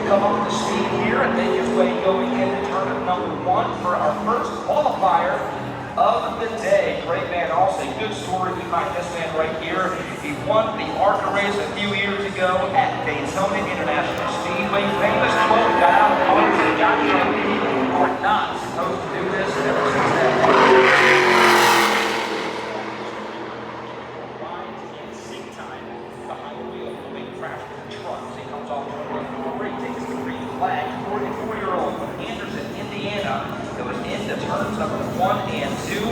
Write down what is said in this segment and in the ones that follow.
come up to speed here and make his way going into turn number 1 for our first qualifier of the day. Great man, also good story behind this man right here. He won the ARCA race a few years ago at Daytona International Speedway. Famous quote, got out of cars and got some people are not supposed to do this, and ever since that. Rides in sync time behind the wheel of the big Craftsman trucks. He comes off to a great, takes the green flag. 44-year-old from Anderson, Indiana. Goes into turns number 1 and 2.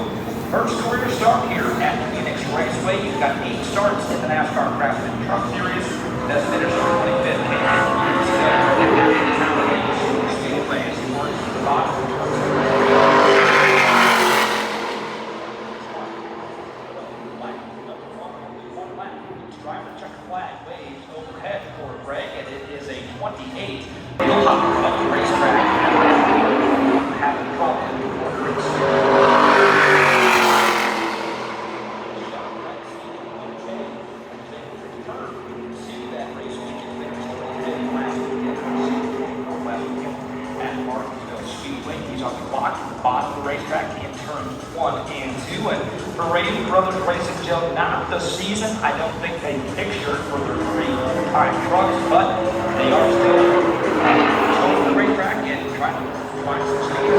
First career start here at Phoenix Raceway. You've got 8 starts in the NASCAR Craftsman Truck Series. That's finished on 25th. Speedway as he works to the bottom. Driver checker flag waves overhead for Greg, and it is a 28. He'll hop up the racetrack. Having trouble before the race. See that race weekend finish last weekend at Martinsville Speedway. He's on the clock at the bottom of the racetrack in turns 1 and 2. And for Rady Brothers Racing, Joe, not the season. I don't think they pictured for their 3 full-time trucks, but they are still on the racetrack and trying to find some speed.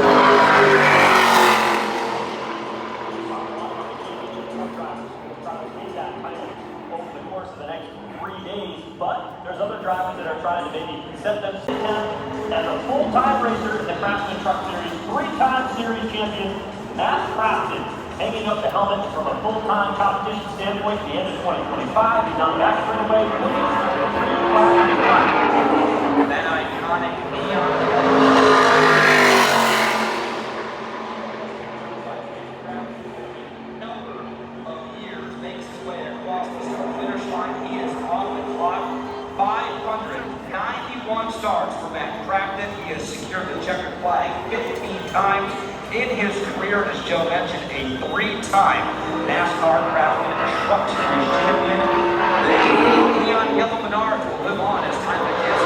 Over the course of the next 3 days, but there's other drivers that are trying to maybe set them as a full-time racer in the Craftsman Truck Series, 3-time series champion Matt Crafton, hanging up the helmet from a full-time competition standpoint at the end of 2025. He's on the back straightaway. That iconic neon. Number of years makes his way across the finish line. He is on the clock. 591 starts for Matt Crafton. He has secured the checkered flag 15 times in his career. As Joe mentioned, a 3-time NASCAR Craftsman Truck Series champion. The neon yellow Menard will live on as time begins.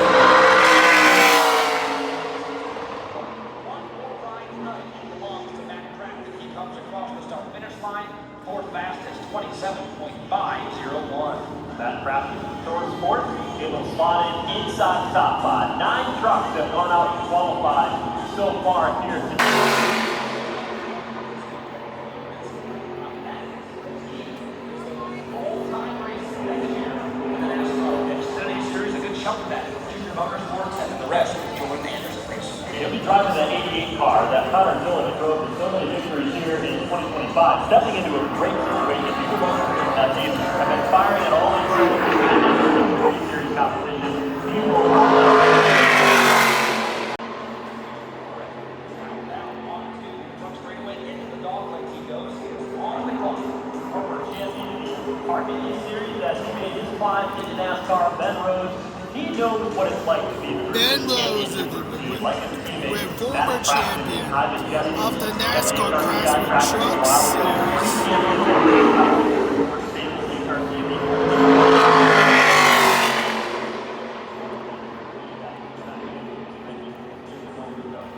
One more ride tonight belongs to Matt Crafton. He comes across the start finish line. Fourth fastest 27.501. Matt Crafton, short sport, able to slot in inside the top 5. 9 trucks have gone out and qualified so far here today. He'll be driving that 88 car, that Connor Dillon that drove so many victories here in 2025, stepping into a great situation. People that team have been firing at all these series competition. He will straightaway into the dog like he goes. He is on the clock. Former champion RPD series as he made his climb into NASCAR. Ben Rose, he knows what it's like to be Ben Rose is the former champion of the NASCAR Craftsman Truck Series.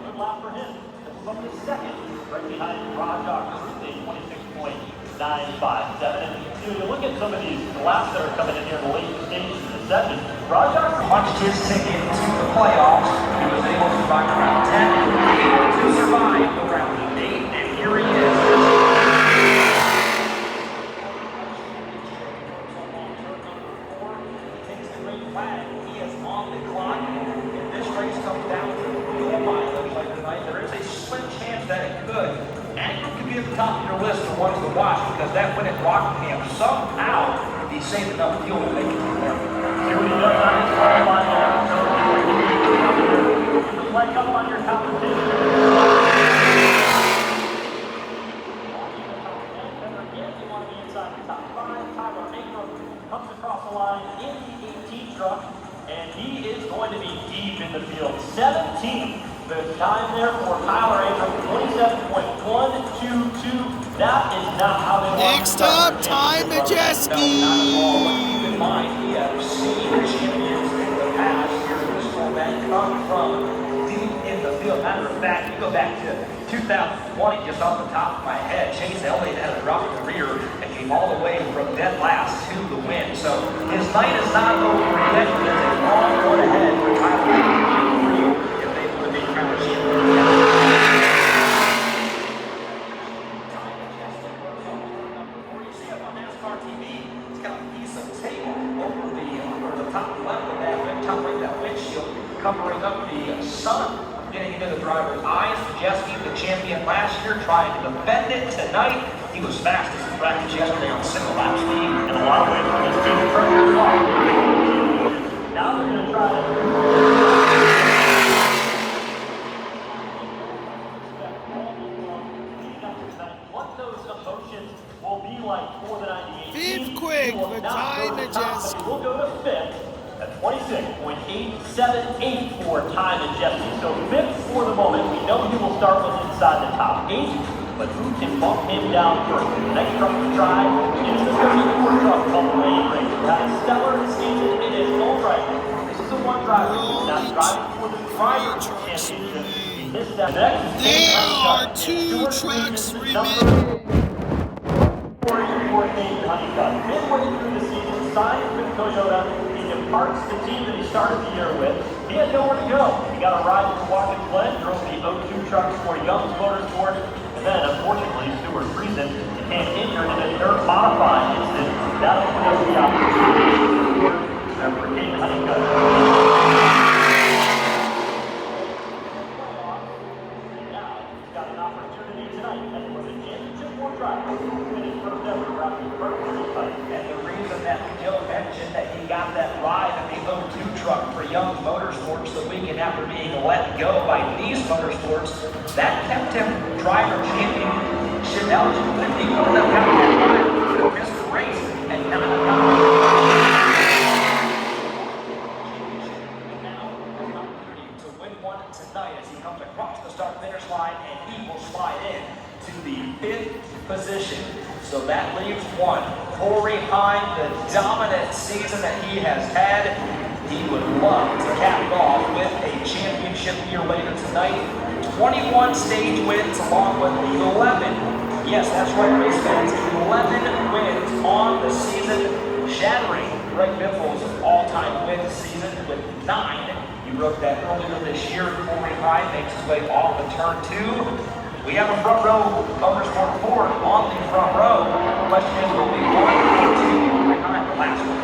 Good lap for him. From the second, right behind Rod Doctor, with a 26.957. And you look at some of these laps that are coming in here in the late stages of the session. Rod Doctor punched his ticket to the playoffs. He was able to survive around 10, able to survive around 8, and here he is. Takes the green flag. He is on the clock. If this race comes down to fuel mileage like tonight, there is a slim chance that it could. And it could be at the top of your list for ones to watch, because that win at Rockingham somehow he saved enough fuel to make it through there. See what he does on his fire line there. Just leg up on your competition. Again, you want to be inside the top 5. Tyler Ingram comes across the line in the 18 truck, and he is going to be deep in the field. 17th. The time there for Tyler Ingram, 27.122. That is not how they want. Next up, Ty Majeski. Keep in mind, we have seen champions in the past here in this format come matter of fact, you go back to 2020, just off the top of my head, Chase Elliott had a drop in the rear and came all the way from dead last to the win. So his night is not over yet. There's a long road ahead for Tyler if they would have been crowned champion. NASCAR TV, it's got a piece of tape over the top left of that windshield, covering up the sun, getting into the driver's eyes. Jesse, the champion last year, trying to defend it tonight. He was fastest in practice yesterday on single lap speed. In a lot of ways, when this team turned it off, now they're going to try to. What those emotions will be like for the 98 Fifth team. quick Will for not go time to to the top, Jesse. but We'll go to fifth at 26.878 for time and Jesse. So fifth for the moment. We know he will start with inside the top 8, but who can bump him down first? The next truck to try is the 34 truck called the Lane Race. It had a stellar season in its own right. This is a one driver who's now driving for the Drivers' Championship. He missed that next. There are 2 trucks remaining. Midway through the season, signed with Toyota. He departs the team that he started the year with. He had nowhere to go. He got a ride to Walk and Glen, drove the O2 trucks for Young's Motorsports, and then, unfortunately, Stuart Friesen became injured in a dirt modified incident. That opened up the opportunity for Kate Honeycutt. Got an opportunity tonight as was a championship war driver and his first ever driving first. And the reason that Joe mentioned that he got that ride in the O2 truck for Young Motorsports the weekend after being let go by these Motorsports, that kept him driver championship eligible. If he wouldn't have got that ride, he would have missed the race and never have gotten to win one tonight as he comes across the start-finish line, and he will slide in to the 5th position. So that leaves one. Corey Hine, the dominant season that he has had, he would love to cap it off with a championship year later tonight. 21 stage wins along with 11. Yes, that's right, race fans. 11 wins on the season, shattering Greg Biffle's all-time win season with 9. He wrote that earlier this year. Corey Hine makes his way off of turn 2. We have a front row Motorsport Ford on the front row. The question is, will we 1 or 2 behind the last one?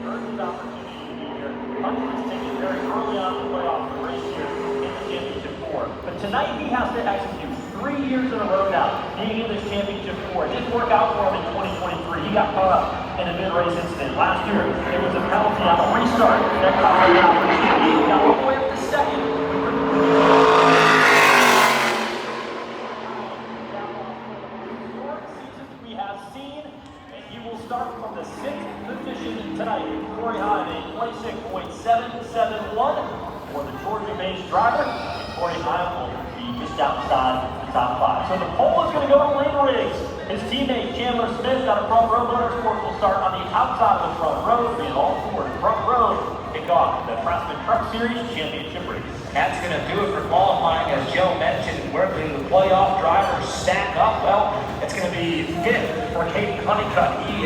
Earned his opportunity to be here. Hunter was taken very early on to play off the race here in the championship 4. But tonight he has to execute 3 years in a row now, being in this championship 4. It didn't work out for him in 2023. He got caught up in a mid-race incident. Last year, it was a penalty on a restart that cost him an opportunity. He got all the way up to second. We have seen, and he will start from the 6th position tonight. Corey Hine, a 26.771 for the Georgia-based driver. And Corey Hine will be just outside the top 5. So the pole is going to go to Lane Riggs. His teammate Chandler Smith out of front row Motorsports will start on the outside of the front row, being all four in front row, kick off the Craftsman Truck Series Championship race. That's going to do it for qualifying, as Joe mentioned. Where do the playoff drivers stack up? Well, it's going to be 5th for Kate Honeycutt. He